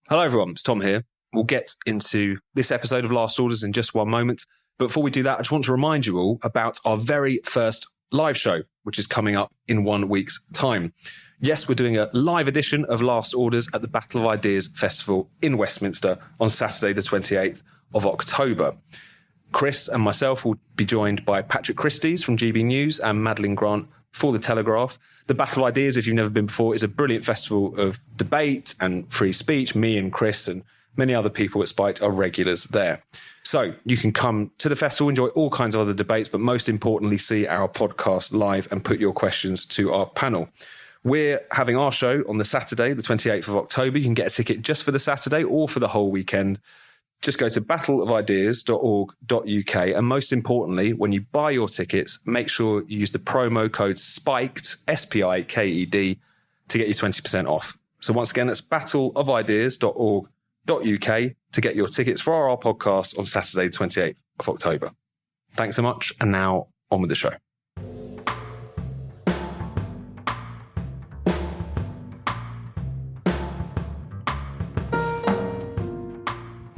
Hello everyone, it's Tom here. We'll get into this episode of Last Orders in just one moment. But before we do that, I just want to remind you all about our very first live show, which is coming up in 1 week's time. Yes, we're doing a live edition of Last Orders at the Battle of Ideas Festival in Westminster on Saturday, the 28th of October. Chris and myself will be joined by Patrick Christys from GB News and Madeline Grant for The Telegraph. The Battle of Ideas, if you've never been before, is a brilliant festival of debate and free speech. Me and Chris and many other people at Spiked are regulars there. So you can come to the festival, enjoy all kinds of other debates, but most importantly, see our podcast live and put your questions to our panel. We're having our show on the Saturday, the 28th of October. You can get a ticket just for the Saturday or for the whole weekend. Just go to battleofideas.org.uk. And most importantly, when you buy your tickets, make sure you use the promo code SPIKED, SPIKED, to get you 20% off. So once again, that's battleofideas.org.uk to get your tickets for our podcast on Saturday, the 28th of October. Thanks so much. And now on with the show.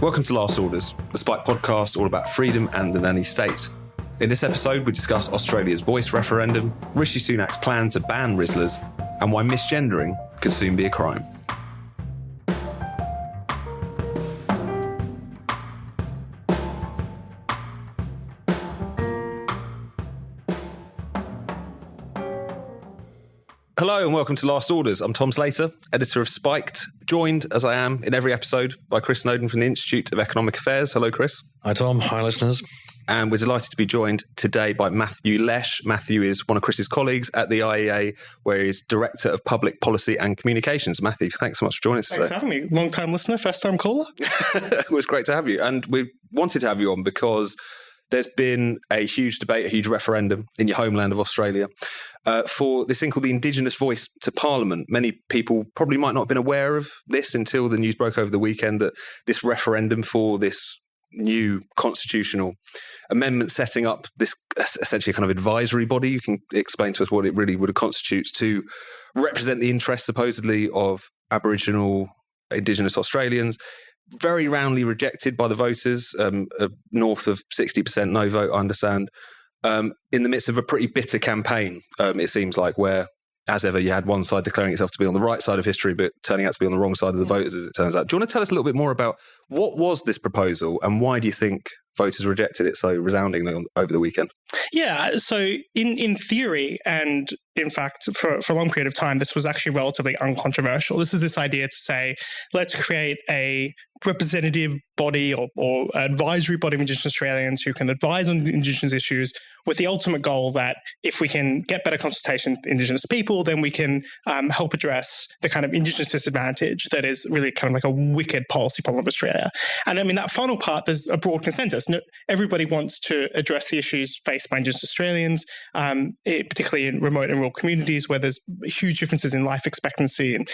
Welcome to Last Orders, the Spike podcast all about freedom and the nanny state. In this episode, we discuss Australia's voice referendum, Rishi Sunak's plan to ban Rizzlers, and why misgendering could soon be a crime. Hello and welcome to Last Orders. I'm Tom Slater, editor of Spiked, joined, as I am in every episode, by Chris Snowdon from the Institute of Economic Affairs. Hello, Chris. Hi, Tom. Hi, listeners. And we're delighted to be joined today by Matthew Lesh. Matthew is one of Chris's colleagues at the IEA, where he's Director of Public Policy and Communications. Matthew, thanks so much for joining us today. Thanks for having me. Long-time listener, first-time caller. It was great to have you. And we wanted to have you on because there's been a huge debate, a huge referendum in your homeland of Australia for this thing called the Indigenous voice to Parliament. Many people probably might not have been aware of this until the news broke over the weekend that this referendum for this new constitutional amendment setting up this essentially a kind of advisory body. You can explain to us what it really would constitute to represent the interests supposedly of Aboriginal, Indigenous Australians. Very roundly rejected by the voters, north of 60% no vote, I understand, in the midst of a pretty bitter campaign, it seems like, where, as ever, you had one side declaring itself to be on the right side of history, but turning out to be on the wrong side of the voters, as it turns out. Do you want to tell us a little bit more about what was this proposal and why do you think voters rejected it so resoundingly over the weekend? Yeah, so in theory, and in fact, for a long period of time, this was actually relatively uncontroversial. This is this idea to say, let's create a representative body or advisory body of Indigenous Australians who can advise on Indigenous issues with the ultimate goal that if we can get better consultation with Indigenous people, then we can help address the kind of Indigenous disadvantage that is really kind of like a wicked policy problem of Australia. And I mean, that final part, there's a broad consensus. Everybody wants to address the issues faced by Indigenous Australians, particularly in remote and rural communities where there's huge differences in life expectancy and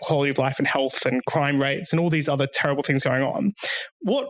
quality of life and health and crime rates and all these other terrible things going on. What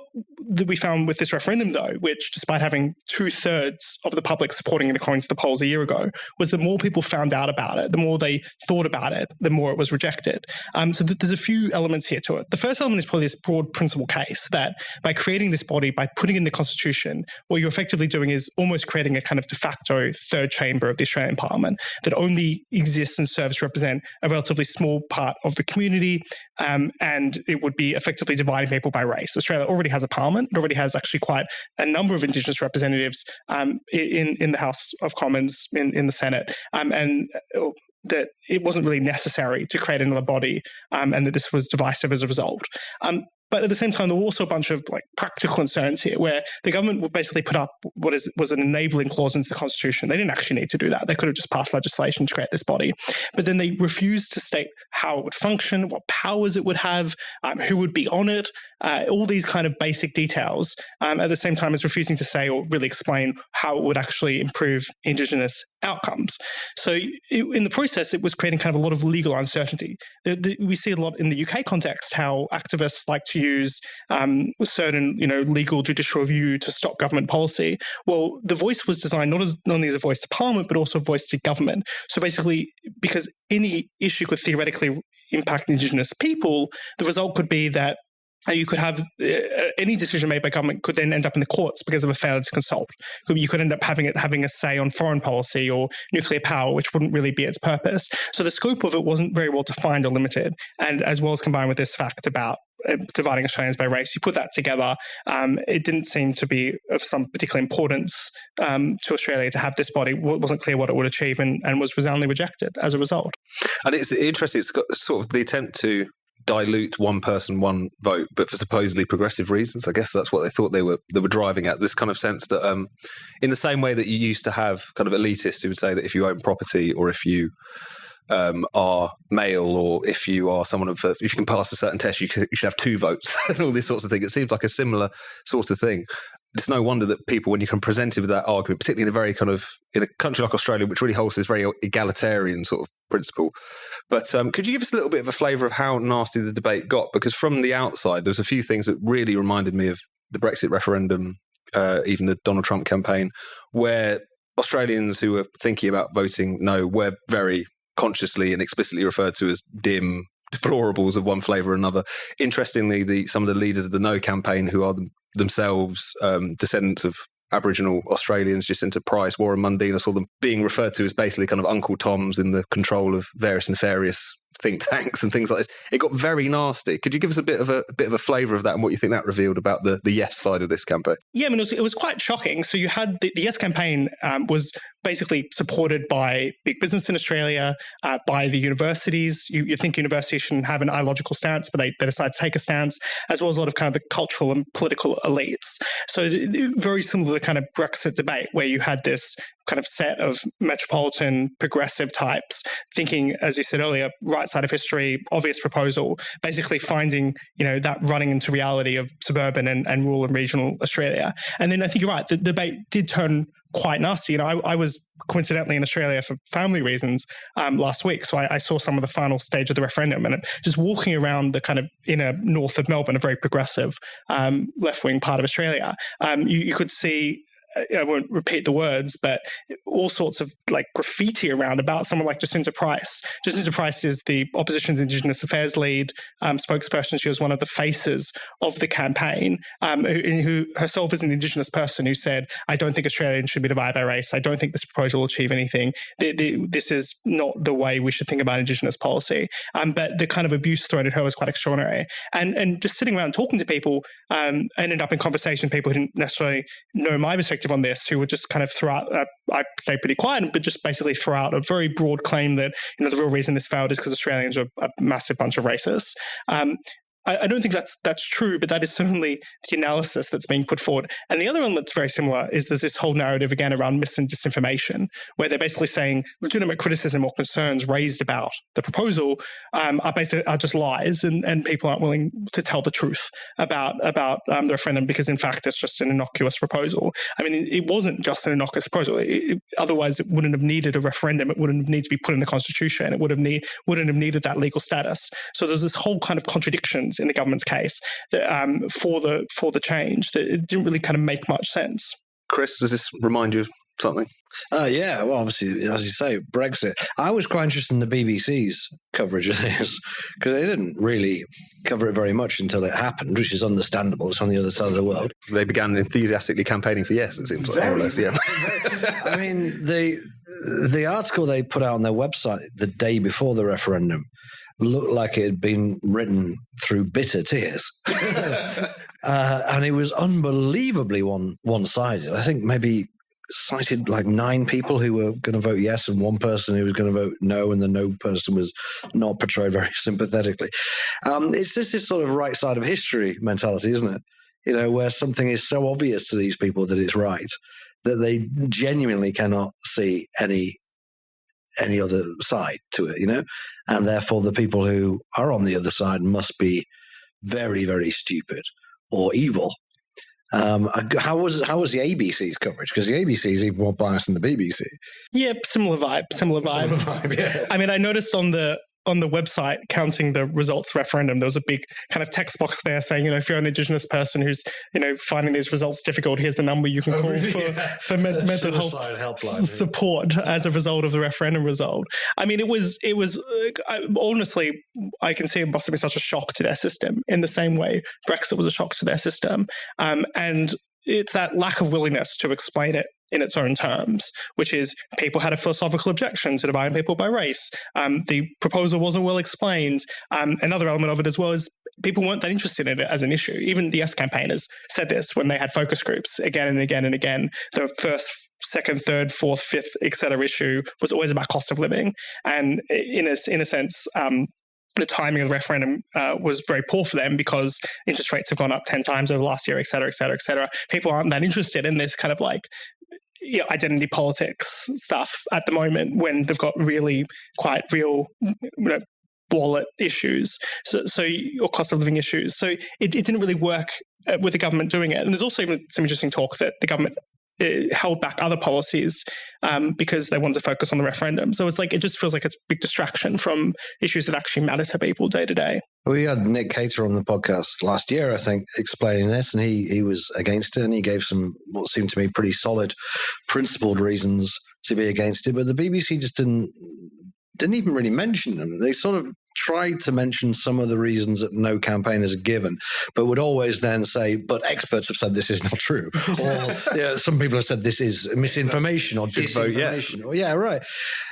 we found with this referendum, though, which despite having 2/3 of the public supporting it according to the polls a year ago, was the more people found out about it, the more they thought about it, the more it was rejected. So there's a few elements here to it. The first element is probably this broad principle case that by creating this body, by putting in the Constitution, what you're effectively doing is almost creating a kind of de facto third chamber of the Australian Parliament that only exists and serves to represent a relatively small part of the community, and it would be effectively dividing people by race. Australia already has a parliament. It already has actually quite a number of Indigenous representatives in the House of Commons, in the Senate, and that it wasn't really necessary to create another body, and that this was divisive as a result. But at the same time, there were also a bunch of practical concerns here where the government would basically put up what was an enabling clause into the Constitution. They didn't actually need to do that. They could have just passed legislation to create this body. But then they refused to state how it would function, what powers it would have, who would be on it, all these kind of basic details, at the same time as refusing to say or really explain how it would actually improve Indigenous outcomes. So in the process, it was creating kind of a lot of legal uncertainty. We see a lot in the UK context how activists like to use certain, legal judicial review to stop government policy. Well, the voice was designed not only as a voice to Parliament, but also a voice to government. So basically, because any issue could theoretically impact Indigenous people, the result could be that you could have any decision made by government could then end up in the courts because of a failure to consult. You could end up having a say on foreign policy or nuclear power, which wouldn't really be its purpose. So the scope of it wasn't very well defined or limited. And as well as combined with this fact about dividing Australians by race, you put that together, it didn't seem to be of some particular importance to Australia to have this body. It wasn't clear what it would achieve and was resoundingly rejected as a result. And it's interesting, it's got sort of the attempt to dilute one person, one vote, but for supposedly progressive reasons. I guess that's what they thought they were driving at. This kind of sense that, in the same way that you used to have kind of elitists who would say that if you own property or if you are male or if you are someone if you can pass a certain test, you should have 2 votes and all these sorts of things. It seems like a similar sort of thing. It's no wonder that people, when you can present it with that argument, particularly in a country like Australia, which really holds this very egalitarian sort of principle. But could you give us a little bit of a flavour of how nasty the debate got? Because from the outside, there's a few things that really reminded me of the Brexit referendum, even the Donald Trump campaign, where Australians who were thinking about voting no were very consciously and explicitly referred to as dim deplorables of one flavour or another. Interestingly, some of the leaders of the No campaign, who are themselves descendants of Aboriginal Australians, Jacinta Price, Warren Mundine, I saw them being referred to as basically kind of Uncle Toms in the control of various nefarious think tanks and things like this. It got very nasty. Could you give us a bit of a flavour of that and what you think that revealed about the Yes side of this campaign? Yeah, I mean, it was quite shocking. So you had the Yes campaign was basically supported by big business in Australia, by the universities. You think universities shouldn't have an ideological stance, but they decide to take a stance, as well as a lot of kind of the cultural and political elites. So very similar to the kind of Brexit debate, where you had this kind of set of metropolitan progressive types thinking, as you said earlier, right side of history, obvious proposal, basically finding, that running into reality of suburban and rural and regional Australia. And then I think you're right, the debate did turn quite nasty. I was coincidentally in Australia for family reasons last week, so I saw some of the final stage of the referendum, and just walking around the kind of inner north of Melbourne, a very progressive left-wing part of Australia, you could see, I won't repeat the words, but all sorts of like graffiti around about someone like Jacinta Price. Jacinta Price is the opposition's Indigenous Affairs lead spokesperson. She was one of the faces of the campaign, who herself is an Indigenous person who said, I don't think Australians should be divided by race. I don't think this proposal will achieve anything. This is not the way we should think about Indigenous policy. But the kind of abuse thrown at her was quite extraordinary. And just sitting around talking to people, I ended up in conversation with people who didn't necessarily know my perspective on this, who would just kind of throw out, I stayed pretty quiet, but just basically throw out a very broad claim that, the real reason this failed is because Australians are a massive bunch of racists. I don't think that's true, but that is certainly the analysis that's being put forward. And the other one that's very similar is there's this whole narrative again around mis and disinformation, where they're basically saying legitimate criticism or concerns raised about the proposal are just lies, and people aren't willing to tell the truth about the referendum because in fact it's just an innocuous proposal. I mean, it wasn't just an innocuous proposal. Otherwise, it wouldn't have needed a referendum. It wouldn't need to be put in the Constitution. It wouldn't have needed that legal status. So there's this whole kind of contradiction in the government's case that, for the change, that it didn't really kind of make much sense. Chris, does this remind you of something? Yeah, well, obviously, as you say, Brexit. I was quite interested in the BBC's coverage of this because they didn't really cover it very much until it happened, which is understandable. It's on the other side of the world. They began enthusiastically campaigning for yes, it seems like, more or less, yeah. I mean, the article they put out on their website the day before the referendum looked like it had been written through bitter tears. And it was unbelievably one-sided. I think maybe cited like 9 people who were going to vote yes and 1 person who was going to vote no, and the no person was not portrayed very sympathetically. It's this sort of right side of history mentality, isn't it? Where something is so obvious to these people that it's right that they genuinely cannot see any other side to it, and therefore the people who are on the other side must be very, very stupid or evil. How was the ABC's coverage? Because the ABC is even more biased than the BBC. Yeah, similar vibe. Yeah. I mean, I noticed on the on the website counting the results referendum, there was a big kind of text box there saying, if you're an Indigenous person who's, finding these results difficult, here's the number you can call for mental health helpline, support as a result of the referendum result. I mean, it was honestly, I can see it must have been such a shock to their system in the same way Brexit was a shock to their system. And it's that lack of willingness to explain it in its own terms, which is people had a philosophical objection to dividing people by race. The proposal wasn't well explained. Another element of it as well is people weren't that interested in it as an issue. Even the Yes campaigners said this when they had focus groups again and again and again. The first, second, third, fourth, fifth, etc. issue was always about cost of living. And in a sense, the timing of the referendum was very poor for them because interest rates have gone up 10 times over last year, et cetera, et cetera, et cetera. People aren't that interested in this kind of identity politics stuff at the moment when they've got really quite real wallet issues, or cost of living issues. So it didn't really work with the government doing it. And there's also even some interesting talk that the government held back other policies because they wanted to focus on the referendum. So it just feels like it's a big distraction from issues that actually matter to people day to day. We had Nick Cater on the podcast last year, I think, explaining this, and he was against it, and he gave some what seemed to me pretty solid, principled reasons to be against it. But the BBC just didn't even really mention them. They sort of tried to mention some of the reasons that no campaigners had given, but would always then say, but experts have said this is not true. Or some people have said this is misinformation or disinformation. Yes. Yeah, right.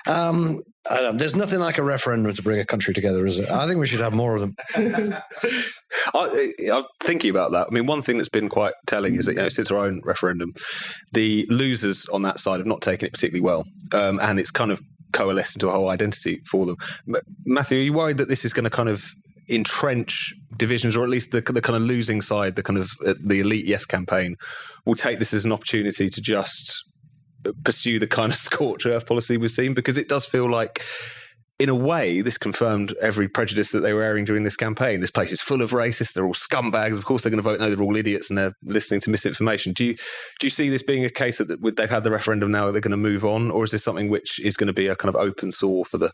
I don't know, there's nothing like a referendum to bring a country together, is it? I think we should have more of them. I'm thinking about that. I mean, one thing that's been quite telling is that, since our own referendum, the losers on that side have not taken it particularly well. And it's kind of coalesce into a whole identity for them. Matthew, are you worried that this is going to kind of entrench divisions, or at least the kind of losing side, the kind of the elite Yes campaign, will take this as an opportunity to just pursue the kind of scorched earth policy we've seen? Because it does feel like, in a way, this confirmed every prejudice that they were airing during this campaign. This place is full of racists. They're all scumbags. Of course, they're going to vote no. They're all idiots, and they're listening to misinformation. Do you see this being a case that they've had the referendum now, they're going to move on, or is this something which is going to be a kind of open sore for the?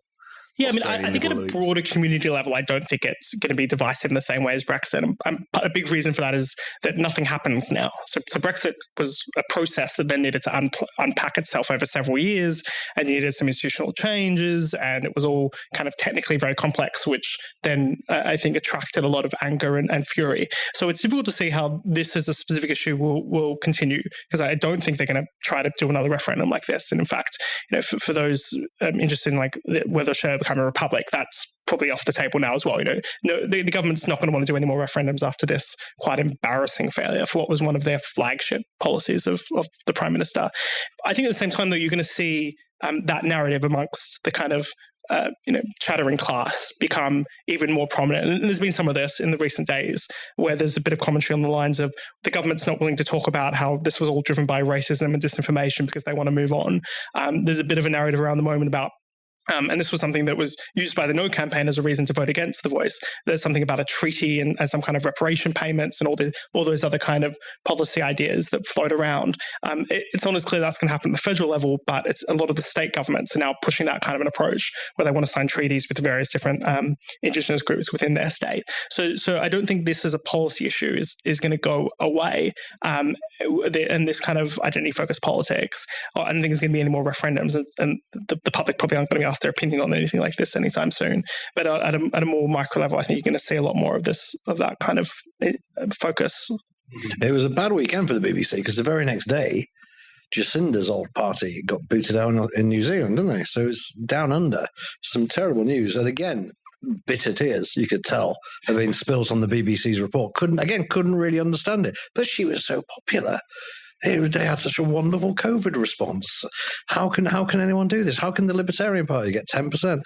Yeah, I mean, I think at a broader community level, I don't think it's going to be divisive in the same way as Brexit. And a big reason for that is that nothing happens now. So Brexit was a process that then needed to unpack itself over several years and needed some institutional changes, and it was all kind of technically very complex, which then I think attracted a lot of anger and fury. So it's difficult to see how this as a specific issue will continue, because I don't think they're going to try to do another referendum like this. And in fact, for those interested in whether Australia become a republic, that's probably off the table now as well. The government's not going to want to do any more referendums after this quite embarrassing failure for what was one of their flagship policies of the Prime Minister. I think at the same time, though, you're going to see that narrative amongst the kind of chattering class become even more prominent. And there's been some of this in the recent days where there's a bit of commentary on the lines of the government's not willing to talk about how this was all driven by racism and disinformation because they want to move on. There's a bit of a narrative around the moment about and this was something that was used by the No campaign as a reason to vote against the Voice. There's something about a treaty and some kind of reparation payments and all those other kind of policy ideas that float around. It's not as clear that's going to happen at the federal level, but it's a lot of the state governments are now pushing that kind of an approach where they want to sign treaties with various different Indigenous groups within their state. So I don't think this as a policy issue is going to go away. And this kind of identity-focused politics, I don't think there's going to be any more referendums, and the public probably aren't going to be asked their opinion on anything like this anytime soon. But at a more micro level, I think you're going to see a lot more of that kind of focus. It was a bad weekend for the BBC because the very next day, Jacinda's old party got booted out in New Zealand, didn't they? So it's down under. Some terrible news. And again, bitter tears, you could tell, have been spilled on the BBC's report. Couldn't really understand it. But she was so popular. They had such a wonderful COVID response. How can anyone do this? How can the Libertarian Party get 10%?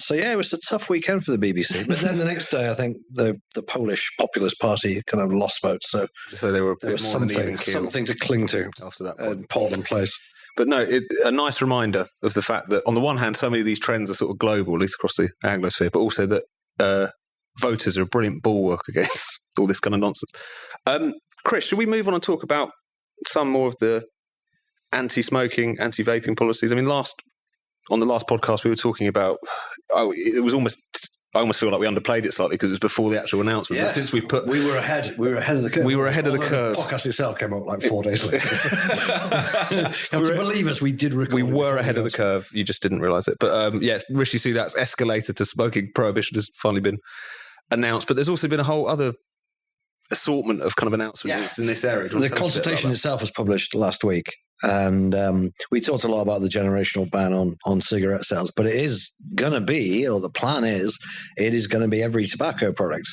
So yeah, it was a tough weekend for the BBC. But then the next day, I think the Polish Populist Party kind of lost votes. So they were there was something to cling to after that point. Portland Place. But no, a nice reminder of the fact that on the one hand, so many of these trends are sort of global, at least across the Anglosphere, but also that voters are a brilliant bulwark against all this kind of nonsense. Chris, should we move on and talk about some more of the anti-smoking, anti-vaping policies? I mean, last on the last podcast we were talking about. It was almost. I almost feel like we underplayed it slightly because it was before the actual announcement. Yeah. Since we were ahead of the curve. We were ahead of the curve. The podcast itself came out like 4 days later. You have to believe us, we did record. We were ahead of the curve. You just didn't realise it. But yes, Rishi Sunak's escalator to smoking prohibition has finally been announced. But there's also been a whole other assortment of kind of announcements in this area. The consultation itself was published last week. And we talked a lot about the generational ban on cigarette sales, but it is going to be, or the plan is, it is going to be every tobacco product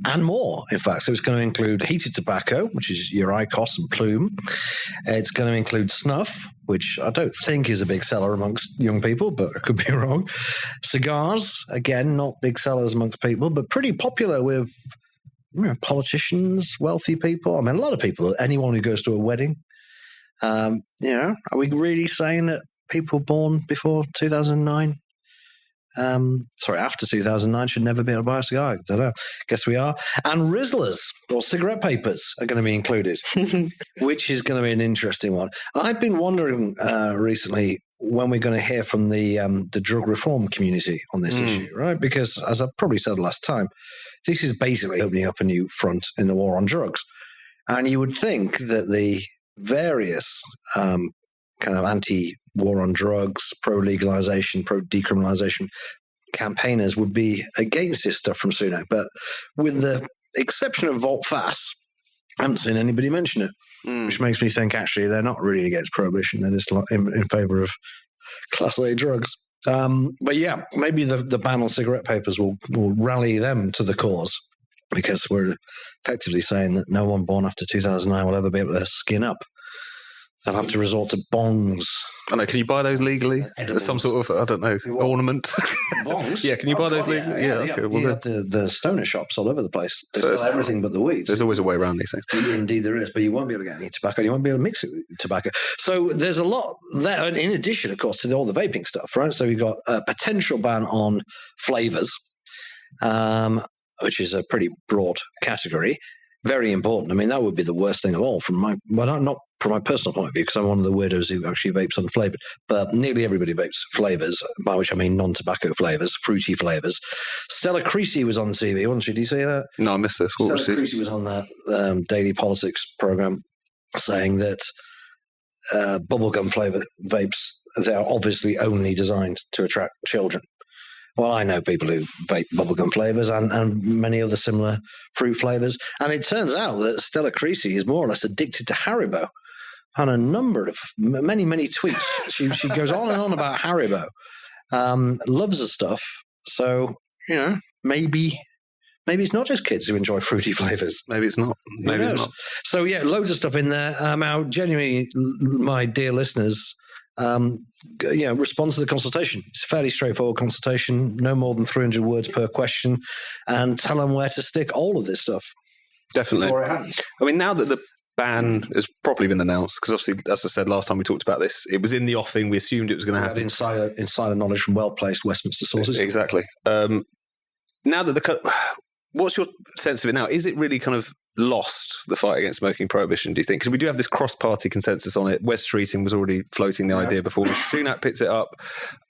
and more, in fact. So it's going to include heated tobacco, which is your IQOS and Plume. It's going to include snuff, which I don't think is a big seller amongst young people, but I could be wrong. Cigars, again, not big sellers amongst people, but pretty popular with politicians, wealthy people. I mean, a lot of people, anyone who goes to a wedding. Are we really saying that people born before 2009, after 2009 should never be able to buy a cigar? I don't know. Guess we are. And Rizzlers, or cigarette papers, are going to be included, which is going to be an interesting one. I've been wondering recently when we're going to hear from the drug reform community on this issue, right? Because as I probably said last time, this is basically opening up a new front in the war on drugs. And you would think that the various kind of anti-war on drugs, pro-legalization, pro-decriminalization campaigners would be against this stuff from Sunak. But with the exception of Volt Fass, I haven't seen anybody mention it, which makes me think actually they're not really against prohibition. They're just in favor of Class A drugs. But yeah, maybe the ban on cigarette papers will rally them to the cause. Because we're effectively saying that no one born after 2009 will ever be able to skin up. They'll have to resort to bongs. I know. Can you buy those legally? As some sort of, I don't know, ornament? Bongs? Yeah, can you buy those legally? Yeah. Okay. Well, you have the stoner shops all over the place. They sell everything but the weeds. There's always a way around these things. Indeed there is, but you won't be able to get any tobacco. You won't be able to mix it with tobacco. So there's a lot there, in addition, of course, to all the vaping stuff, right? So you've got a potential ban on flavours. Which is a pretty broad category, very important. I mean, that would be the worst thing of all not from my personal point of view, because I'm one of the weirdos who actually vapes unflavoured, but nearly everybody vapes flavours, by which I mean non-tobacco flavours, fruity flavours. Stella Creasy was on TV, wasn't she? Did you see that? No, I missed this. Stella Creasy was on that daily politics programme saying that bubblegum flavoured vapes, they're obviously only designed to attract children. Well, I know people who vape bubblegum flavours and many other similar fruit flavours. And it turns out that Stella Creasy is more or less addicted to Haribo. On a number of, many tweets. She goes on and on about Haribo. Loves the stuff. So, maybe it's not just kids who enjoy fruity flavours. Maybe it's not. Maybe it's not. So, yeah, loads of stuff in there. Now, genuinely, my dear listeners, respond to the consultation. It's a fairly straightforward consultation, no more than 300 words per question, and tell them where to stick all of this stuff. Definitely. Before it happens. I mean, now that the ban has properly been announced, because obviously, as I said last time we talked about this, it was in the offing. We assumed it was going to happen. Insider knowledge from well-placed Westminster sources. Exactly. Now that what's your sense of it now? Is it really kind of lost, the fight against smoking prohibition, do you think? Because we do have this cross-party consensus on it. Wes Streeting was already floating the idea before. Sunak picked it up.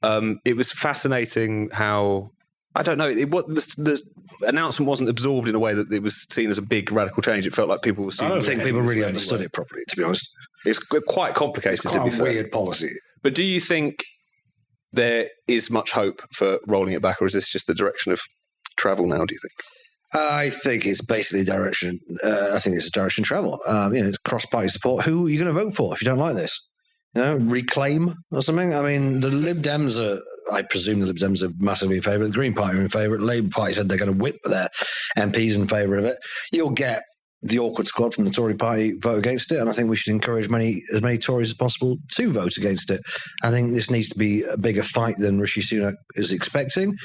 It was fascinating how, I don't know, the announcement wasn't absorbed in a way that it was seen as a big radical change. It felt like people were seeing. I don't think people really understood it properly, to be honest. It's quite complicated, it's quite to be fair. Weird policy. But do you think there is much hope for rolling it back, or is this just the direction of travel now, do you think? I think it's basically direction. I think it's a direction of travel. It's cross-party support. Who are you going to vote for if you don't like this? Reclaim or something? I mean, the Lib Dems are, I presume the Lib Dems are massively in favour. The Green Party are in favour. The Labour Party said they're going to whip their MPs in favour of it. You'll get the awkward squad from the Tory party vote against it, and I think we should encourage as many Tories as possible to vote against it. I think this needs to be a bigger fight than Rishi Sunak is expecting.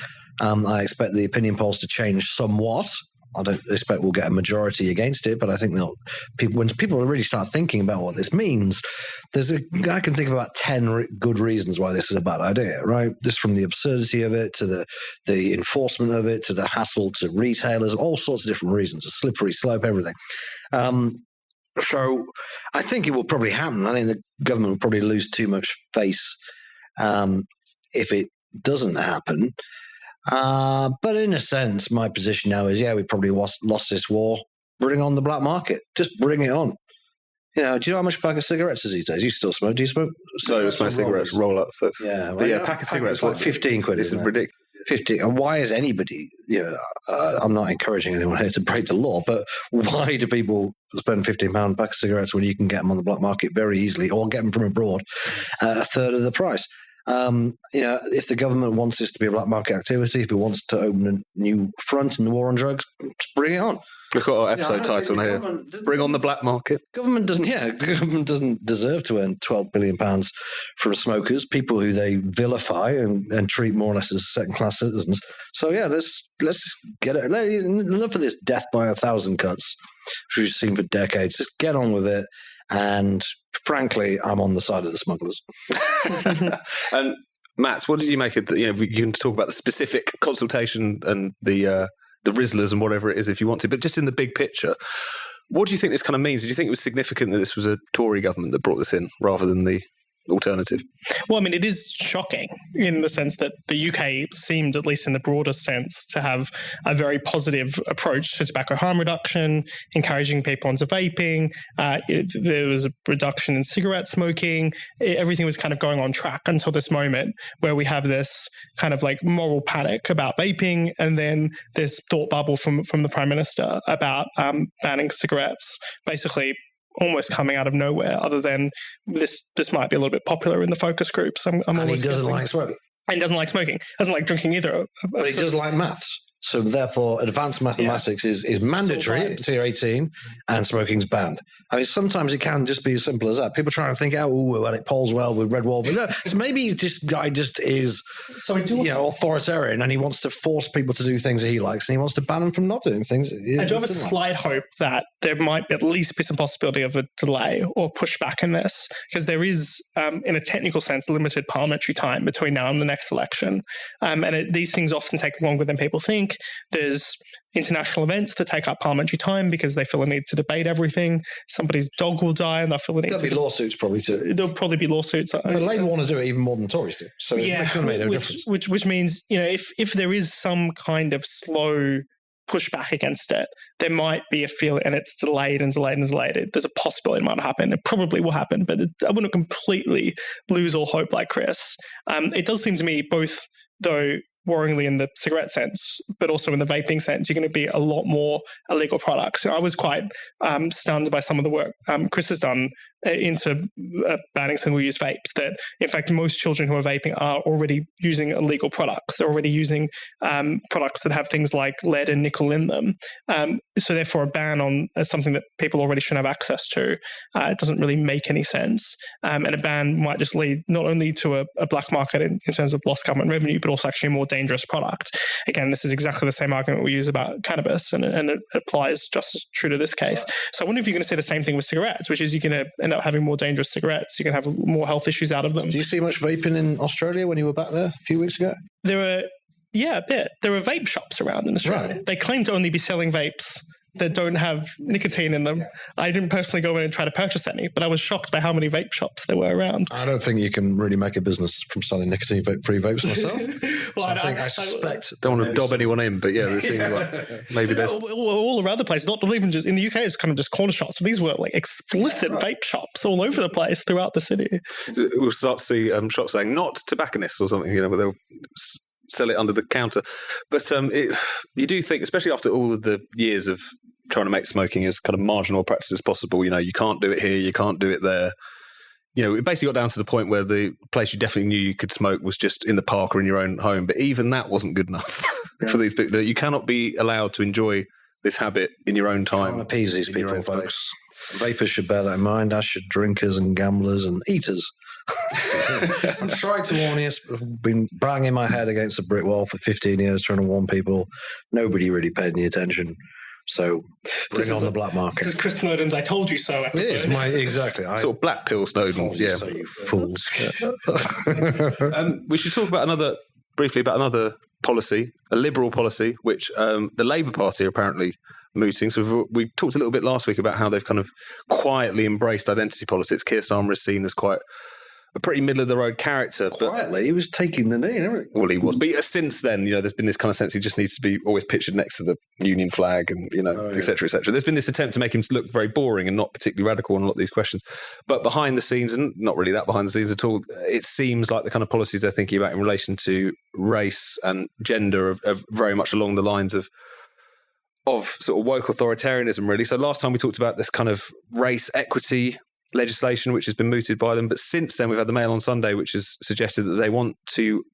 I expect the opinion polls to change somewhat. I don't expect we'll get a majority against it, but I think when people really start thinking about what this means, I can think of about 10 good reasons why this is a bad idea, right? Just from the absurdity of it to the enforcement of it to the hassle to retailers, all sorts of different reasons, a slippery slope, everything. So I think it will probably happen. I think the government will probably lose too much face if it doesn't happen. But in a sense, my position now is, we probably lost this war. Bring on the black market. Just bring it on. Do you know how much a pack of cigarettes is these days? You still smoke? Do you smoke? No, I smoke cigarettes, roll-ups. Pack of cigarettes. Like 15 quid. This is ridiculous. 50. And why is anybody, I'm not encouraging anyone here to break the law, but why do people spend £15 a pack of cigarettes when you can get them on the black market very easily, or get them from abroad at a third of the price? If the government wants this to be a black market activity, if it wants to open a new front in the war on drugs, just bring it on. We've got our episode title here. Bring on the black market. The government doesn't deserve to earn £12 billion from smokers, people who they vilify and treat more or less as second-class citizens. So, let's get it. Enough of this death by 1,000 cuts, which we've seen for decades. Just get on with it. And frankly, I'm on the side of the smugglers. And Matt, what did you make of you can talk about the specific consultation and the Rizzlers and whatever it is if you want to, but just in the big picture, what do you think this kind of means? Do you think it was significant that this was a Tory government that brought this in rather than the alternative? Well, I mean, it is shocking in the sense that the UK seemed, at least in the broader sense, to have a very positive approach to tobacco harm reduction, encouraging people onto vaping. There was a reduction in cigarette smoking. Everything was kind of going on track until this moment where we have this kind of like moral panic about vaping, and then this thought bubble from the Prime Minister about banning cigarettes, basically almost coming out of nowhere, other than this might be a little bit popular in the focus groups. I'm and he doesn't like smoking. And he doesn't like smoking. Doesn't like drinking either. But he does like maths. So therefore, advanced mathematics is mandatory until you're 18, and smoking's banned. I mean, sometimes it can just be as simple as that. People try and think, it polls well with Red Wall. But no, so maybe this guy just is, authoritarian, and he wants to force people to do things that he likes, and he wants to ban them from not doing things. I do have a slight hope that there might at least be some possibility of a delay or pushback in this, because there is, in a technical sense, limited parliamentary time between now and the next election. These things often take longer than people think. There's international events that take up parliamentary time because they feel a need to debate everything. Somebody's dog will die and they'll feel a need There'll be lawsuits probably too. There'll probably be lawsuits. But Labour want to do it even more than Tories do. So it's going to make no difference. Which means, if there is some kind of slow pushback against it, there might be a feel, and it's delayed. There's a possibility it might happen. It probably will happen, but I wouldn't completely lose all hope like Chris. It does seem to me, both though worryingly in the cigarette sense, but also in the vaping sense, you're going to be a lot more illegal products. I was quite stunned by some of the work Chris has done into banning single-use vapes, that in fact most children who are vaping are already using illegal products. They're already using products that have things like lead and nickel in them. So therefore a ban on something that people already shouldn't have access to, it doesn't really make any sense. And a ban might just lead not only to a black market in terms of lost government revenue, but also actually a more dangerous product. Again, this is exactly the same argument we use about cannabis, and it applies just as true to this case. So I wonder if you're going to say the same thing with cigarettes, which is you're going to end up having more dangerous cigarettes. You can have more health issues out of them. Do you see much vaping in Australia when you were back there a few weeks ago? There were vape shops around in Australia. Right. They claim to only be selling vapes that don't have nicotine in them. I didn't personally go in and try to purchase any, but I was shocked by how many vape shops there were around. I don't think you can really make a business from selling nicotine-free vapes myself. Well, I suspect... Don't want to dob anyone in, but it seems like maybe there's... All around the place, not even just... In the UK, it's kind of just corner shops. But these were like explicit vape shops all over the place throughout the city. We'll start to see shops saying, not tobacconists or something, but they'll sell it under the counter. But you do think, especially after all of the years of trying to make smoking as kind of marginal practice as possible, you can't do it here, you can't do it there. It basically got down to the point where the place you definitely knew you could smoke was just in the park or in your own home. But even that wasn't good enough for these people. You cannot be allowed to enjoy this habit in your own time. Can't appease these people, folks. Vapors should bear that in mind, as should drinkers and gamblers and eaters. I'm trying to warn you. I've been banging my head against a brick wall for 15 years trying to warn people. Nobody really paid any attention. So bring on the black market. This is Chris Snowdon's "I told you so" episode. It is exactly. Sort of black pill Snowdon. Yeah, so you fools. We should talk about briefly about another policy, a liberal policy, which the Labour Party are apparently mooting. So we talked a little bit last week about how they've kind of quietly embraced identity politics. Keir Starmer is seen as quite a pretty middle-of-the-road character. Quietly, he was taking the knee and everything. Well, he was. But since then, there's been this kind of sense he just needs to be always pictured next to the Union flag and, et cetera, et cetera. There's been this attempt to make him look very boring and not particularly radical on a lot of these questions. But behind the scenes, and not really that behind the scenes at all, it seems like the kind of policies they're thinking about in relation to race and gender are very much along the lines of sort of woke authoritarianism, really. So last time we talked about this kind of race equity legislation, which has been mooted by them. But since then, we've had the Mail on Sunday, which has suggested that they want to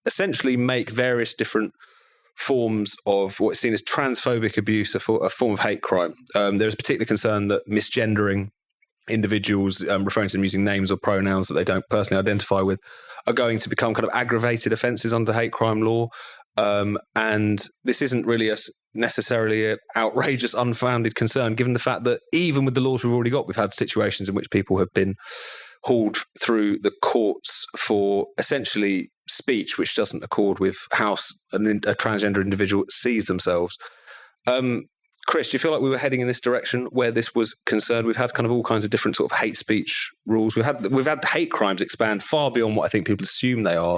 essentially make various different forms of what is seen as transphobic abuse a form of hate crime. There is particular concern that misgendering individuals, referring to them using names or pronouns that they don't personally identify with, are going to become kind of aggravated offences under hate crime law. And this isn't really necessarily an outrageous, unfounded concern, given the fact that even with the laws we've already got, we've had situations in which people have been hauled through the courts for essentially speech which doesn't accord with how a transgender individual sees themselves. Chris, do you feel like we were heading in this direction where this was concerned? We've had kind of all kinds of different sort of hate speech rules. We've had hate crimes expand far beyond what I think people assume they are,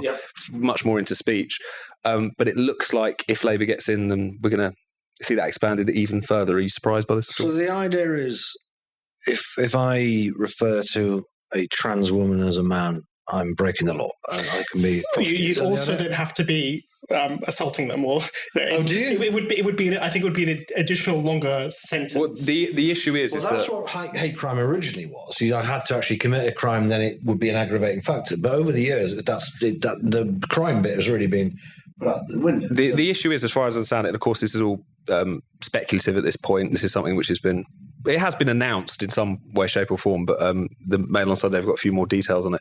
much more into speech. But it looks like if Labour gets in, then we're going to see that expanded even further. Are you surprised by this? So the idea is, if I refer to a trans woman as a man, I'm breaking the law. I can be. You'd also then have to be assaulting them, or do you? It would be. I think it would be an additional longer sentence. Well, the issue is that's that what hate crime originally was. I had to actually commit a crime, then it would be an aggravating factor. But over the years, the crime bit has really been put out the window. The issue is, as far as I understand it, and of course this is all speculative at this point. This is something which has been announced in some way, shape, or form, but the Mail on Sunday have got a few more details on it.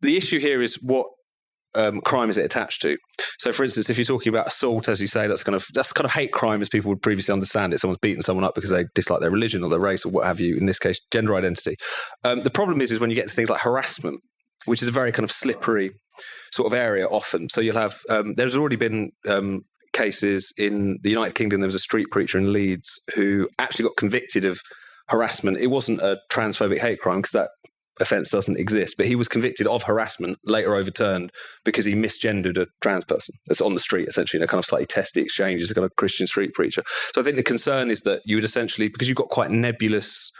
The issue here is what crime is it attached to? So, for instance, if you're talking about assault, as you say, that's kind of hate crime as people would previously understand it. Someone's beaten someone up because they dislike their religion or their race or what have you. In this case, gender identity. The problem is when you get to things like harassment, which is a very kind of slippery sort of area often. So you'll have there's already been cases in the United Kingdom. There was a street preacher in Leeds who actually got convicted of harassment. It wasn't a transphobic hate crime because that offence doesn't exist, but he was convicted of harassment, later overturned because he misgendered a trans person that's on the street, essentially, in a kind of slightly testy exchange as a kind of Christian street preacher. So I think the concern is that you would essentially, because you've got quite nebulous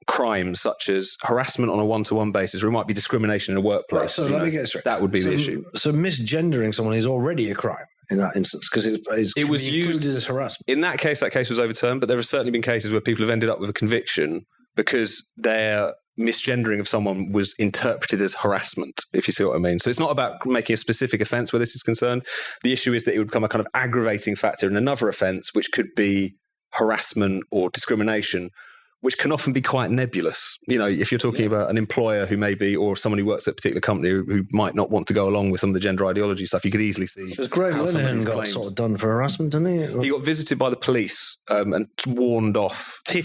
crimes such as harassment on a one-to-one basis, or it might be discrimination in a workplace. Right, so let me get straight. That would be the issue. So misgendering someone is already a crime in that instance because it was used as harassment. In that case was overturned, but there have certainly been cases where people have ended up with a conviction because their misgendering of someone was interpreted as harassment, if you see what I mean. So it's not about making a specific offence where this is concerned. The issue is that it would become a kind of aggravating factor in another offence, which could be harassment or discrimination, which can often be quite nebulous. If you're talking about an employer who may be, or someone who works at a particular company who might not want to go along with some of the gender ideology stuff, you could easily see. Because Graham Linehan got sort of done for harassment, didn't he? He got visited by the police and warned off. He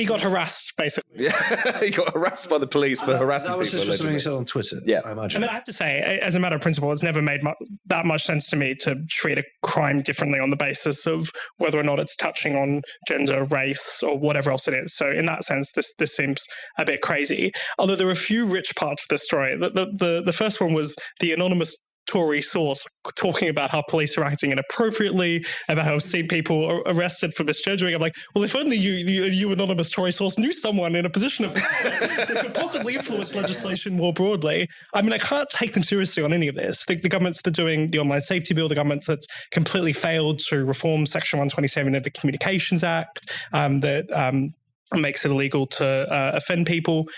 got harassed, basically. Yeah, he got harassed by the police for harassing people. That was just something he said on Twitter, yeah. I imagine. I have to say, as a matter of principle, it's never made that much sense to me to treat a crime differently on the basis of whether or not it's touching on gender, race, or whatever else it is. So in that sense, this seems a bit crazy. Although there are a few rich parts of the story. The first one was the anonymous Tory source talking about how police are acting inappropriately, about how seen people arrested for misgendering. I'm like, well, if only you anonymous Tory source knew someone in a position of power that could possibly influence legislation more broadly. I mean, I can't take them seriously on any of this. The governments that are doing the online safety bill, the governments that's completely failed to reform Section 127 of the Communications Act, that makes it illegal to offend people,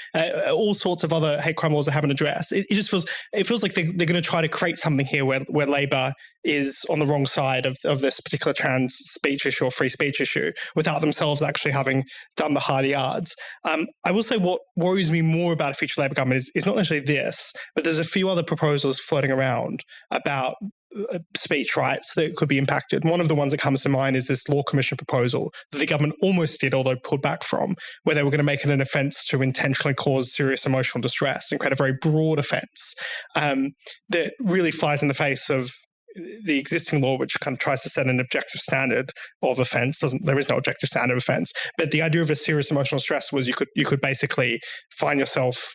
all sorts of other hate crime laws that haven't addressed. It just feels like they're going to try to create something here where Labour is on the wrong side of this particular trans speech issue or free speech issue without themselves actually having done the hard yards. I will say what worries me more about a future Labour government is not necessarily this, but there's a few other proposals floating around about speech rights that could be impacted. One of the ones that comes to mind is this Law Commission proposal that the government almost did, although pulled back from, where they were going to make it an offence to intentionally cause serious emotional distress and create a very broad offence that really flies in the face of the existing law, which kind of tries to set an objective standard of offence, there is no objective standard of offence. But the idea of a serious emotional stress was you could basically find yourself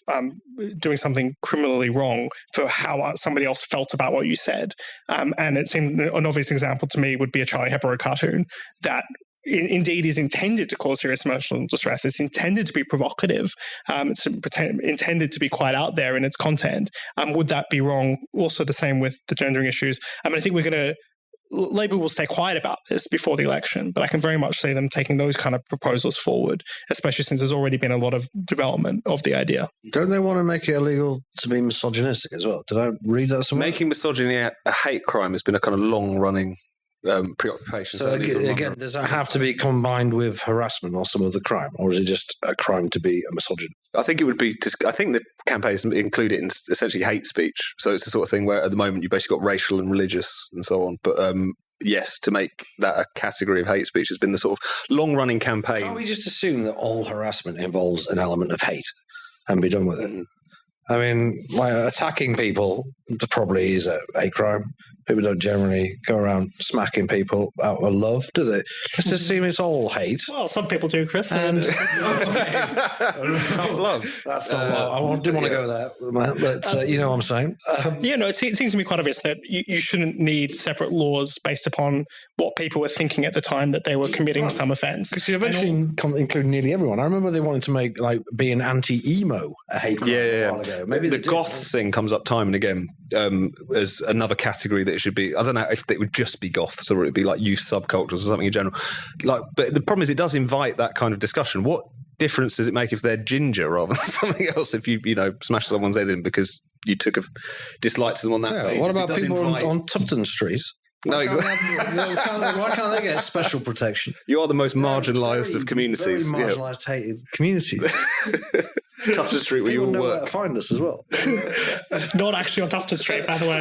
doing something criminally wrong for how somebody else felt about what you said. And it seemed an obvious example to me would be a Charlie Hebdo cartoon that indeed is intended to cause serious emotional distress. It's intended to be provocative. It's intended to be quite out there in its content. Would that be wrong? Also the same with the gendering issues. I mean, I think Labour will stay quiet about this before the election, but I can very much see them taking those kind of proposals forward, especially since there's already been a lot of development of the idea. Don't they want to make it illegal to be misogynistic as well? Did I read that somewhere? Making misogyny a hate crime has been a kind of long-running preoccupation. So again, does that have to be combined with harassment or some other crime, or is it just a crime to be a misogynist? I think it would be. I think the campaigns include it in essentially hate speech. So it's the sort of thing where at the moment you basically got racial and religious and so on. But yes, to make that a category of hate speech has been the sort of long-running campaign. Can't we just assume that all harassment involves an element of hate and be done with it? Mm-hmm. I mean, attacking people probably is a hate crime. People don't generally go around smacking people out of love, do they? Let's assume it's all hate. Well, some people do, Chris. And tough love. That's not love. I didn't want to go there, but you know what I'm saying. It seems to me quite obvious that you shouldn't need separate laws based upon what people were thinking at the time that they were committing some offence. Because you eventually include nearly everyone. I remember they wanted to make being anti-emo a hate crime a while ago. Maybe the goths thing comes up time and again as another category that it should be. I don't know if it would just be goths or it would be like youth subcultures or something in general. But the problem is it does invite that kind of discussion. What difference does it make if they're ginger rather than something else? If you smash someone's head in because you took a dislike to them on that basis. What about people on Tufton Street? No, exactly. Why can't they get special protection? You are the most marginalised of communities. Very marginalised, hated communities. Tufton Street where people you all know work. where to find us as well. Not actually on Tufton Street, by the way.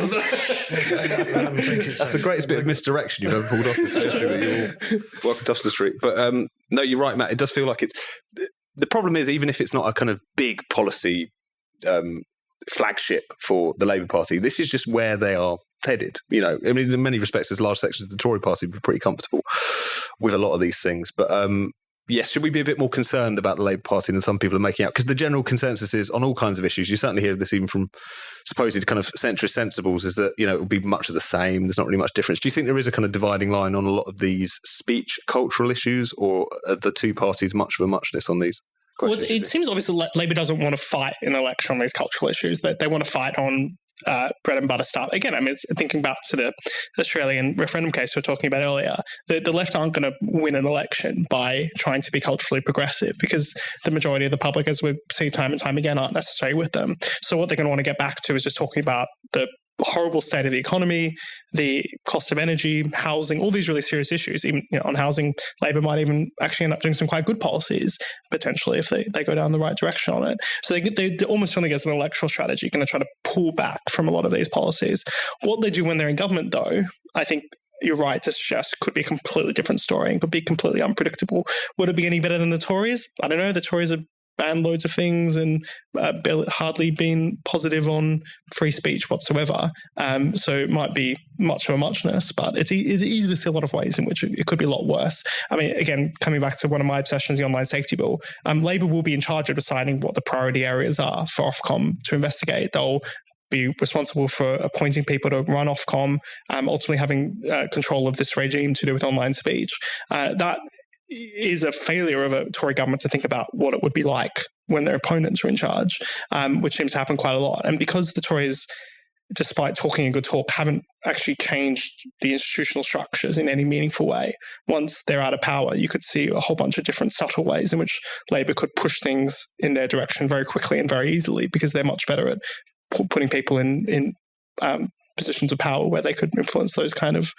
That's the greatest bit of misdirection you've ever pulled off, suggesting that you all work on Tufton Street. But no, you're right, Matt. It does feel like it's... The problem is, even if it's not a kind of big policy flagship for the Labour Party, this is just where they are headed. I mean, in many respects, there's large sections of the Tory Party who are pretty comfortable with a lot of these things. But yes, should we be a bit more concerned about the Labour Party than some people are making out? Because the general consensus is on all kinds of issues. You certainly hear this even from supposed kind of centrist sensibles, is that, it will be much of the same. There's not really much difference. Do you think there is a kind of dividing line on a lot of these speech cultural issues, or are the two parties much of a muchness on these? Well, it seems obvious that Labour doesn't want to fight in an election on these cultural issues. That they want to fight on bread and butter stuff. Again, I mean, thinking back to the Australian referendum case we were talking about earlier, the left aren't going to win an election by trying to be culturally progressive, because the majority of the public, as we've seen time and time again, aren't necessarily with them. So what they're going to want to get back to is just talking about the horrible state of the economy, the cost of energy, housing, all these really serious issues. Even on housing, Labor might even actually end up doing some quite good policies, potentially, if they go down the right direction on it. So they almost feeling as an electoral strategy going to try to pull back from a lot of these policies. What they do when they're in government, though, I think you're right to suggest could be a completely different story and could be completely unpredictable. Would it be any better than the Tories? I don't know. The Tories have banned loads of things and hardly been positive on free speech whatsoever. So it might be much of a muchness, but it's easy to see a lot of ways in which it could be a lot worse. I mean, again, coming back to one of my obsessions, the online safety bill, Labour will be in charge of deciding what the priority areas are for Ofcom to investigate. They'll be responsible for appointing people to run Ofcom, ultimately having control of this regime to do with online speech. That is a failure of a Tory government to think about what it would be like when their opponents are in charge, which seems to happen quite a lot. And because the Tories, despite talking a good talk, haven't actually changed the institutional structures in any meaningful way, once they're out of power, you could see a whole bunch of different subtle ways in which Labour could push things in their direction very quickly and very easily, because they're much better at putting people in positions of power where they could influence those kind of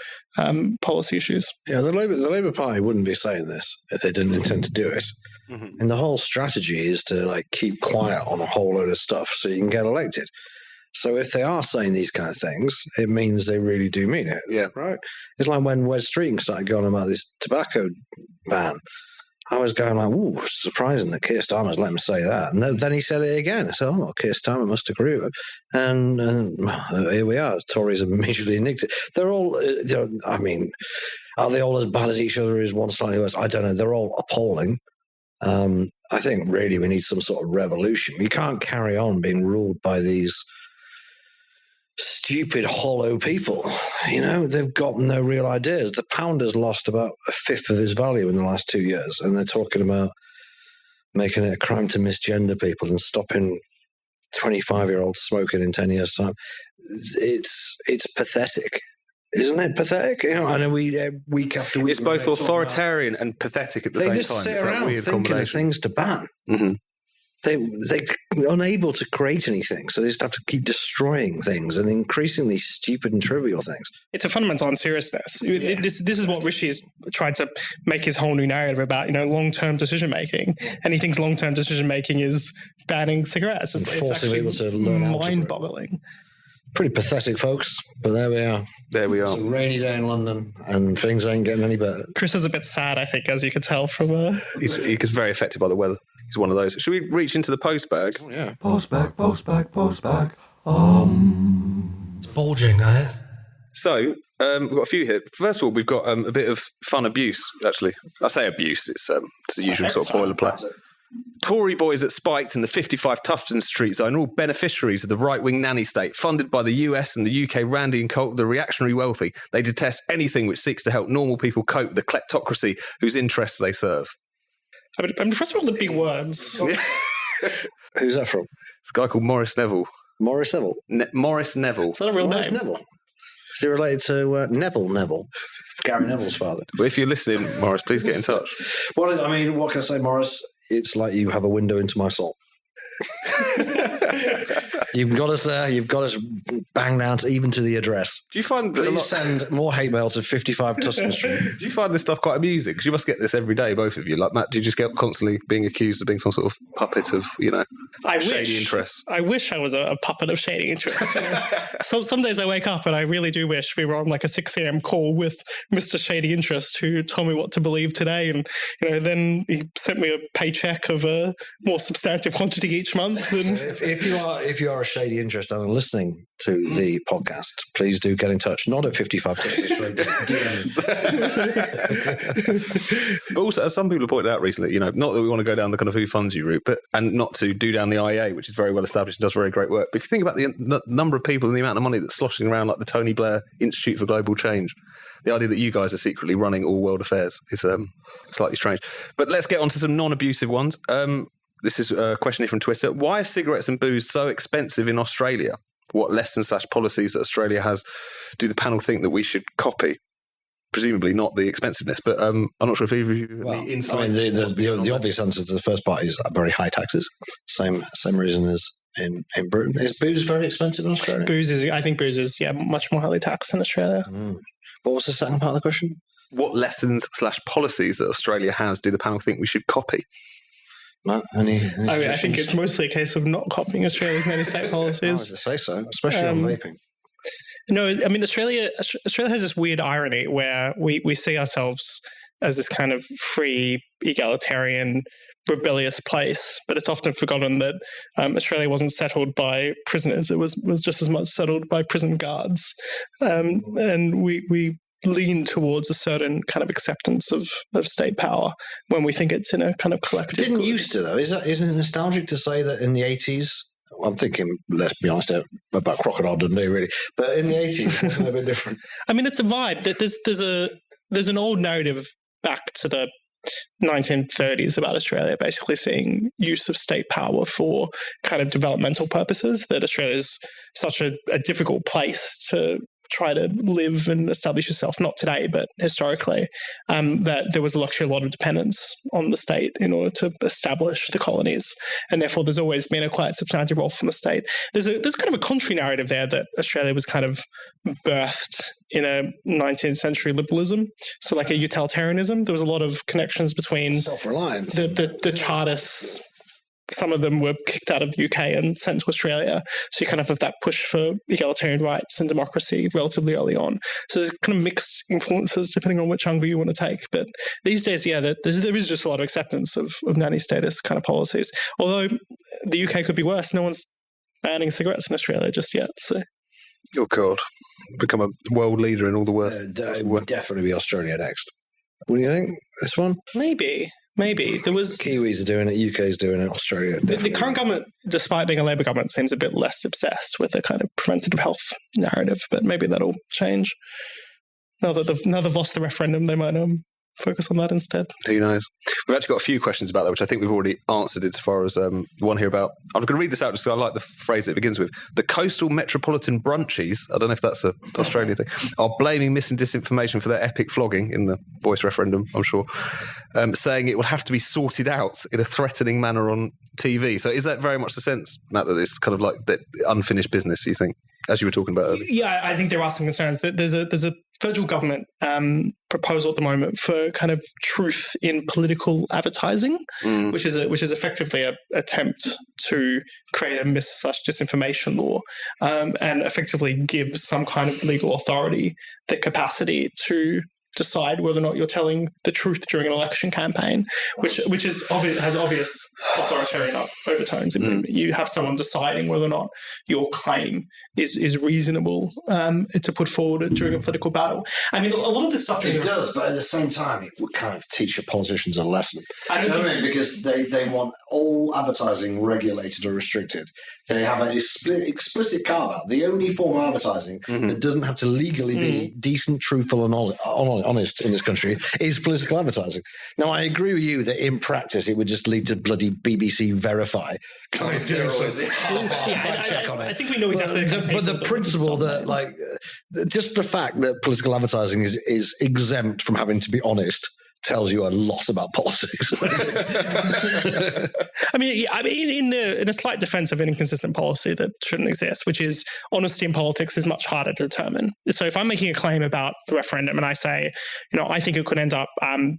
policy issues. Yeah, the Labour Party wouldn't be saying this if they didn't intend to do it. Mm-hmm. And the whole strategy is to keep quiet on a whole load of stuff so you can get elected. So if they are saying these kind of things, it means they really do mean it. Yeah, right. It's like when Wes Streeting started going about this tobacco ban. I was going like, ooh, surprising that Keir Starmer's let him say that. And then he said it again. I said, oh, Keir Starmer must agree with him. And here we are. Tories have immediately nicked it. They're all, I mean, are they all as bad as each other? Is one slightly worse? I don't know. They're all appalling. I think really we need some sort of revolution. We can't carry on being ruled by these stupid, hollow people. They've got no real ideas. The pound has lost about a fifth of its value in the last 2 years, and they're talking about making it a crime to misgender people and stopping 25-year-olds smoking in 10 years' time. It's pathetic. Isn't it pathetic? I know week after week. It's both authoritarian and pathetic at the same time. They just sit it's around weird thinking of things to ban. Mm-hmm. They're unable to create anything, so they just have to keep destroying things and increasingly stupid and trivial things. It's a fundamental unseriousness. Yeah. This is what Rishi's tried to make his whole new narrative about, long-term decision-making. And he thinks long-term decision-making is banning cigarettes. It's forcing people to learn mind-boggling. Pretty pathetic, folks, but there we are. There we are. It's a rainy day in London, and things ain't getting any better. Chris is a bit sad, I think, as you could tell from... He gets very affected by the weather. He's one of those. Should we reach into the postbag? Oh, yeah. Postbag. It's bulging, eh? So, we've got a few here. First of all, we've got a bit of fun abuse, actually. I say abuse, it's the usual sort of boilerplate. Tory boys at Spiked in the 55 Tufton Street zone are all beneficiaries of the right-wing nanny state, funded by the US and the UK Randian cult of the reactionary wealthy. They detest anything which seeks to help normal people cope with the kleptocracy whose interests they serve. I'm impressed with all the big words. Who's that from? It's a guy called Maurice Neville. Maurice Neville? Maurice Neville. Is that a real Maurice name? Neville. Is he related to Neville? Gary Neville's father. But if you're listening, Maurice, please get in touch. Well, I mean, what can I say, Maurice? It's like you have a window into my soul. You've got us there. You've got us banged out even to the address. Do you find Please send more hate mail to 55 Tuscan Street. Do you find this stuff quite amusing? Because you must get this every day, both of you. Like Matt, do you just get constantly being accused of being some sort of puppet of, shady interests? I wish I was a puppet of shady interests. So some days I wake up and I really do wish we were on like a 6 a.m. call with Mr. Shady Interest who told me what to believe today, and then he sent me a paycheck of a more substantive quantity each month. And if you are a shady interest and are listening to the podcast, please do get in touch. Not at 55 Tuscan Street. But also, as some people have pointed out recently, not that we want to go down the kind of who funds you route, and not to do down the IEA, which is very well established and does very great work. But if you think about the number of people and the amount of money that's sloshing around, like the Tony Blair Institute for Global Change, the idea that you guys are secretly running all world affairs is slightly strange. But let's get on to some non-abusive ones. This is a question here from Twitter. Why are cigarettes and booze so expensive in Australia? What lessons/policies that Australia has do the panel think that we should copy? Presumably not the expensiveness, but I'm not sure if either of you have any insight. The obvious answer to the first part is very high taxes. Same reason as in Britain. Is booze very expensive in Australia? I think booze is much more highly taxed in Australia. What was the second part of the question? What lessons/policies that Australia has do the panel think we should copy? Matt, I think it's mostly a case of not copying Australia's nanny-state policies. I would say so, especially on vaping. No, I mean, Australia has this weird irony where we see ourselves as this kind of free, egalitarian, rebellious place, but it's often forgotten that Australia wasn't settled by prisoners. It was just as much settled by prison guards. And we lean towards a certain kind of acceptance of state power when we think it's in a kind of collective. It didn't used to, though. Isn't it nostalgic to say that in the 80s, I'm thinking, let's be honest, about Crocodile Dundee, really, but in the 80s, it wasn't a bit different. I mean, it's a vibe. There's an old narrative back to the 1930s about Australia basically seeing use of state power for kind of developmental purposes, that Australia is such a difficult place to try to live and establish yourself, not today, but historically, that there was actually a lot of dependence on the state in order to establish the colonies. And therefore, there's always been a quite substantive role from the state. There's kind of a contrary narrative there that Australia was kind of birthed in a 19th century liberalism. So like a utilitarianism. There was a lot of connections between self-reliance, the Chartists some of them were kicked out of the UK and sent to Australia. So you kind of have that push for egalitarian rights and democracy relatively early on. So there's kind of mixed influences depending on which angle you want to take. But these days, there is just a lot of acceptance of nanny status kind of policies. Although the UK could be worse. No one's banning cigarettes in Australia just yet. So. Oh, God. Become a world leader in all the worst. It would definitely be Australia next. What do you think? This one? Maybe. There was Kiwis are doing it, UK's doing it, Australia. The current government, despite being a Labour government, seems a bit less obsessed with the kind of preventative health narrative, but maybe that'll change. Now that they've lost the referendum, they might focus on that instead. Who knows? We've actually got a few questions about that, which I think we've already answered insofar as the one here about... I'm going to read this out just because I like the phrase that it begins with. The coastal metropolitan brunchies, I don't know if that's an Australian thing, are blaming mis and disinformation for their epic flogging in the voice referendum, I'm sure, saying it will have to be sorted out in a threatening manner on TV. So is that very much the sense, Matt, that it's kind of like that unfinished business, you think, as you were talking about earlier? Yeah, I think there are some concerns. There's a federal government proposal at the moment for kind of truth in political advertising, which is effectively an attempt to create a mis/disinformation law and effectively give some kind of legal authority the capacity to decide whether or not you're telling the truth during an election campaign, which has obvious authoritarian overtones. You have someone deciding whether or not your claim is reasonable to put forward during a political battle. I mean, a lot of this stuff... It does, but at the same time, it would kind of teach your politicians a lesson. Because they want all advertising regulated or restricted. They have an explicit carve-out. The only form of advertising that doesn't have to legally be decent, truthful and honest in this country is political advertising. Now, I agree with you that in practice it would just lead to bloody BBC Verify. I think we know exactly. But the principle that, like, just the fact that political advertising is exempt from having to be honest tells you a lot about politics. I mean, in a slight defense of an inconsistent policy that shouldn't exist, which is honesty in politics is much harder to determine. So if I'm making a claim about the referendum and I say, I think it could end up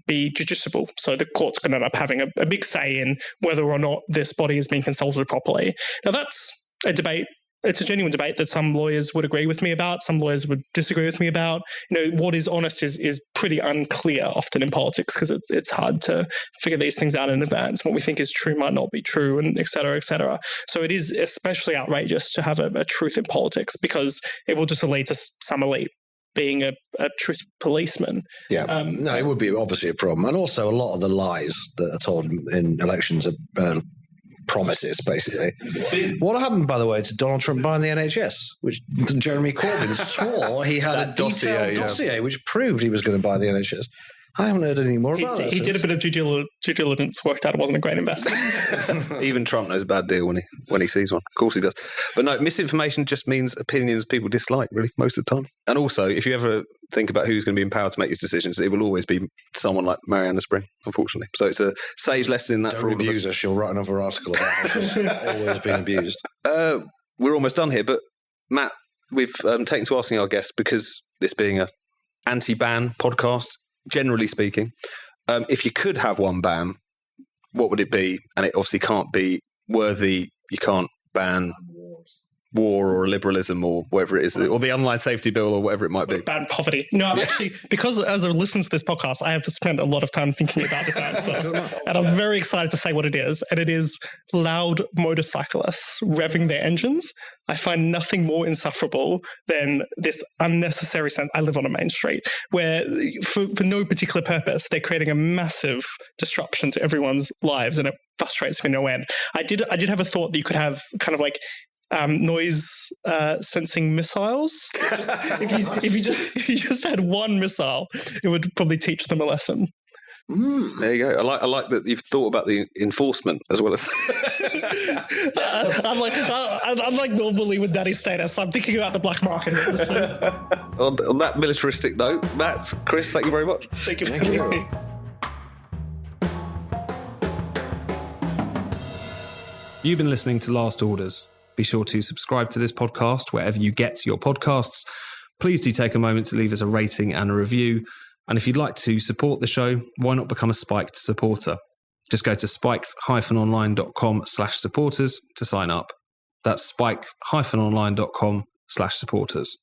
be judiciable, so the court's going to end up having a big say in whether or not this body is being consulted properly. Now that's a debate. It's a genuine debate that some lawyers would agree with me about, some lawyers would disagree with me about. What is honest is pretty unclear often in politics because it's hard to figure these things out in advance. What we think is true might not be true, and et cetera, et cetera. So it is especially outrageous to have a truth in politics because it will just lead to some elite being a truth policeman. Yeah, no, it would be obviously a problem. And also a lot of the lies that are told in elections are promises, basically. What happened, by the way, to Donald Trump buying the NHS, which Jeremy Corbyn swore he had a detailed dossier which proved he was going to buy the NHS. I haven't heard any more about that. He did a bit of due diligence, worked out it wasn't a great investment. Even Trump knows a bad deal when he sees one. Of course he does. But no, misinformation just means opinions people dislike, really, most of the time. And also, if you ever think about who's going to be empowered to make these decisions, it will always be someone like Marianne Spring, unfortunately. So it's a sage lesson in that. Don't for all abuse her. She'll write another article about how she's always been abused. We're almost done here, but Matt, we've taken to asking our guests, because this being a anti-ban podcast, generally speaking, if you could have one ban, what would it be? And it obviously can't be worthy. You can't ban war or liberalism or whatever it is, or the online safety bill or whatever it might be. Ban poverty. No, I'm actually, because as I listen to this podcast, I have spent a lot of time thinking about this answer. And I'm very excited to say what it is. And it is loud motorcyclists revving their engines. I find nothing more insufferable than this unnecessary sense. I live on a main street where for no particular purpose, they're creating a massive disruption to everyone's lives, and it frustrates me no end. I did have a thought that you could have kind of like noise sensing missiles. If you just had one missile, it would probably teach them a lesson. There you go. I like that you've thought about the enforcement as well as. I'm like normally with daddy status. I'm thinking about the black market. On that militaristic note, Matt, Chris, thank you very much. Thank you for having me. You've been listening to Last Orders. Be sure to subscribe to this podcast wherever you get your podcasts. Please do take a moment to leave us a rating and a review. And if you'd like to support the show, why not become a Spiked supporter? Just go to spiked-online.com/supporters to sign up. That's spiked-online.com/supporters.